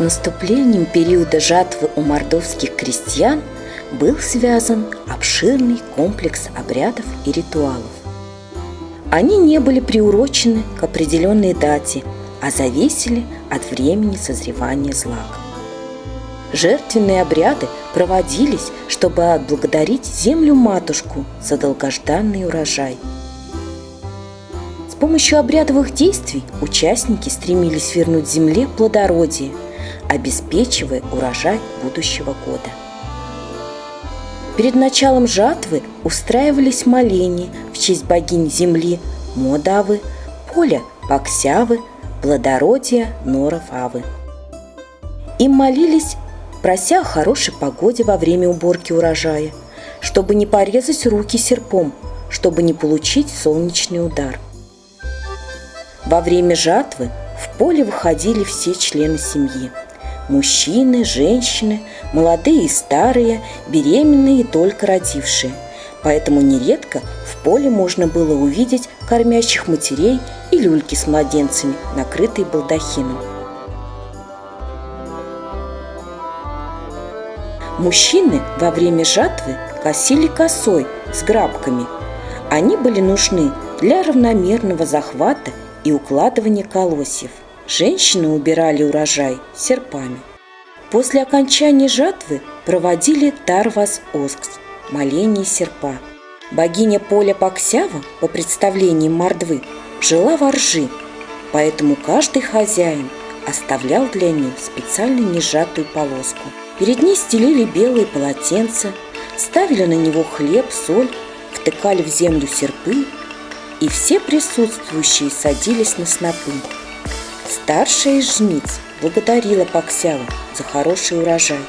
наступлением периода жатвы у мордовских крестьян был связан обширный комплекс обрядов и ритуалов. Они не были приурочены к определенной дате, а зависели от времени созревания злака. Жертвенные обряды проводились, чтобы отблагодарить землю-матушку за долгожданный урожай. С помощью обрядовых действий участники стремились вернуть земле плодородие, обеспечивая урожай будущего года. Перед началом жатвы устраивались моления в честь богинь земли Модавы, поля Паксявы, плодородия Норовавы. Им молились, прося о хорошей погоде во время уборки урожая, чтобы не порезать руки серпом, чтобы не получить солнечный удар. Во время жатвы в поле выходили все члены семьи: мужчины, женщины, молодые и старые, беременные и только родившие. Поэтому нередко в поле можно было увидеть кормящих матерей и люльки с младенцами, накрытые балдахином. Мужчины во время жатвы косили косой с грабками. Они были нужны для равномерного захвата и укладывания колосьев. Женщины убирали урожай серпами. После окончания жатвы проводили Тарвас-Оскс – моление серпа. Богиня поля Паксява, по представлениям мордвы, жила во ржи, поэтому каждый хозяин оставлял для нее специально несжатую полоску. Перед ней стелили белые полотенца, ставили на него хлеб, соль, втыкали в землю серпы, и все присутствующие садились на снопы. Старшая из жниц благодарила Паксяву за хороший урожай.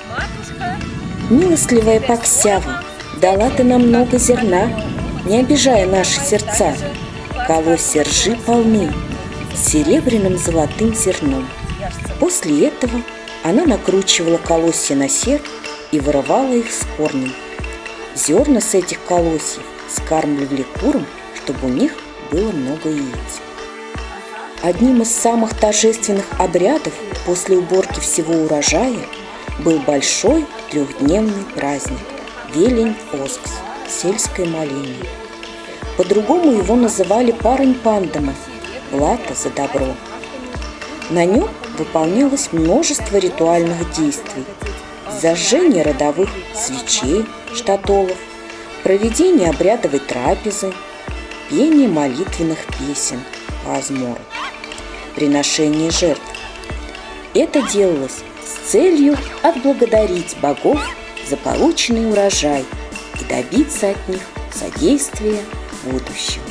«Милостливая Паксява, дала ты нам много зерна, не обижая наши сердца. Колосья ржи полны серебряным золотым зерном». После этого она накручивала колосья на серп и вырывала их с корнем. Зерна с этих колосьев скармливали курам, чтобы у них было много яиц. Одним из самых торжественных обрядов после уборки всего урожая был большой трехдневный праздник – Велень-Оскс – сельское моление. По-другому его называли Парень-Пандама – плата за добро. На нем выполнялось множество ритуальных действий: зажжение родовых свечей, штатолов, проведение обрядовой трапезы, пение молитвенных песен, пазморы, приношение жертв. Это делалось с целью отблагодарить богов за полученный урожай и добиться от них содействия в будущем.